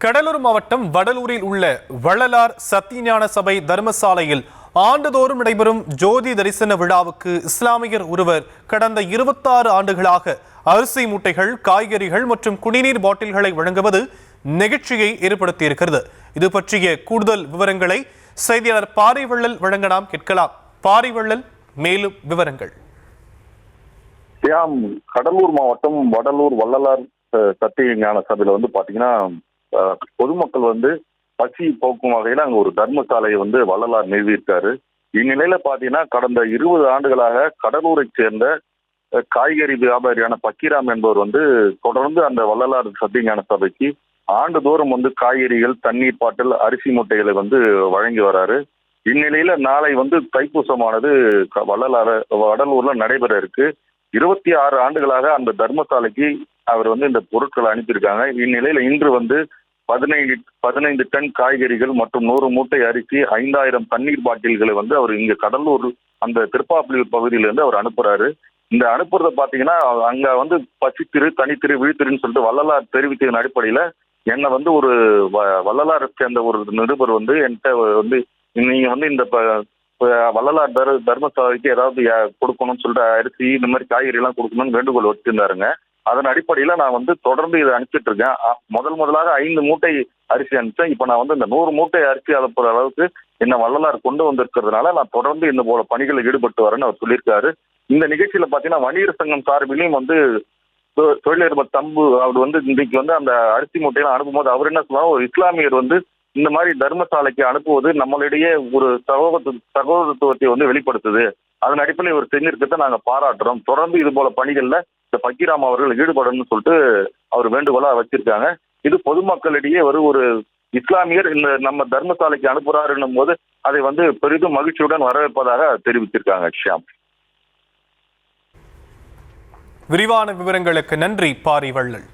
கடலூர் மாவட்டம் வடலூரில் உள்ள வள்ளலார் சத்தியஞான சபை தர்மசாலையில் ஆண்டுதோறும் நடைபெறும் ஜோதி தரிசன விழாவுக்கு இஸ்லாமியர் ஒருவர் கடந்த 26 ஆண்டுகளாக அரிசி மூட்டைகள், காய்கறிகள் மற்றும் குடிநீர் பாட்டில்களை வழங்குவது நெகிழ்ச்சியை ஏற்படுத்தியிருக்கிறது. இது பற்றிய கூடுதல் விவரங்களை செய்தியாளர் பாரிவள்ளல் வழங்க நாம் கேட்கலாம். பாரிவள்ளல், மேலும் விவரங்கள். கடலூர் மாவட்டம் வடலூர் வள்ளலார் சத்தியஞான சபையில பாத்தீங்கன்னா பொதுமக்கள் பசி போக்கும் வகையில அங்க ஒரு தர்மசாலையை வள்ளலார் நிறுவியிருக்காரு. இந்நிலையில பாத்தீங்கன்னா கடந்த 20 ஆண்டுகளாக கடலூரை சேர்ந்த காய்கறி வியாபாரியான பக்கீராம் என்பவர் தொடர்ந்து அந்த வள்ளலார் சத்தியஞான சபைக்கு ஆண்டுதோறும் காய்கறிகள், தண்ணீர் பாட்டில், அரிசி மூட்டைகளை வழங்கி வராரு. இந்நிலையில நாளை தைப்பூசமானது வடலூர்ல நடைபெற இருக்கு. 26 ஆண்டுகளாக அந்த தர்மசாலைக்கு அவர் இந்த பொருட்களை அனுப்பியிருக்காங்க. இந்நிலையில இன்று 15 டன் காய்கறிகள் மற்றும் 100 மூட்டை அரிசி, 5000 தண்ணீர் பாட்டில்களை அவர் இங்க கடலூர் அந்த திருப்பாப்புலியூர் பகுதியிலிருந்து அவர் அனுப்புறாரு. இந்த அனுப்புறத பாத்தீங்கன்னா அங்க பசித்திரு, தனித்திரு, விழித்திருன்னு சொல்லிட்டு வள்ளலார் தெரிவித்ததன் அடிப்படையில என்ன ஒரு வள்ளலாரை சேர்ந்த ஒரு நிருபர் என்கிட்ட நீங்க இந்த வள்ளலார் தர்மசாலைக்கு ஏதாவது கொடுக்கணும்னு சொல்லிட்டு அரிசி, இந்த மாதிரி காய்கறி எல்லாம் கொடுக்கணும்னு வேண்டுகோள் வச்சிருந்தாருங்க. அதன் அடிப்படையில நான் தொடர்ந்து இதை அனுப்பிச்சிட்டு இருக்கேன். முதலாக 5 மூட்டை அரிசி அனுப்பிச்சேன். இப்ப நான் இந்த 100 மூட்டை அரிசி அனுப்புற அளவுக்கு என்ன வள்ளலார் கொண்டு வந்திருக்கிறதுனால நான் தொடர்ந்து இந்த போல பணிகளில் ஈடுபட்டு வரேன்னு அவர் சொல்லியிருக்காரு. இந்த நிகழ்ச்சியில பாத்தீங்கன்னா வணிகர் சங்கம் சார்பிலையும் தொழிலதிபர் தம்பு அவர் இன்னைக்கு அந்த அரிசி மூட்டையெல்லாம் அனுப்பும்போது அவர் என்ன சொல்லுவாங்க, ஒரு இஸ்லாமியர் இந்த மாதிரி தர்மசாலைக்கு அனுப்புவது நம்மளிடையே ஒரு சகோதரத்துவத்தை வெளிப்படுத்துது. அதன் அடிப்படையில் இவர் செஞ்சிருக்கிறத நாங்க பாராட்டுறோம். தொடர்ந்து இது போல பணிகள்ல இந்த பக்கீராம் அவர்கள் ஈடுபடணும்னு சொல்லிட்டு அவர் வேண்டுகோளா வச்சிருக்காங்க. இது பொதுமக்களிடையே ஒரு இஸ்லாமியர் இந்த நம்ம தர்மசாலைக்கு அனுப்புறாருன்னும் போது அதை பெரிதும் மகிழ்ச்சியுடன் வரவேற்பதாக தெரிவித்திருக்காங்க. ஷியாம், விரிவான விவரங்களுக்கு நன்றி பாரிவள்ளல்.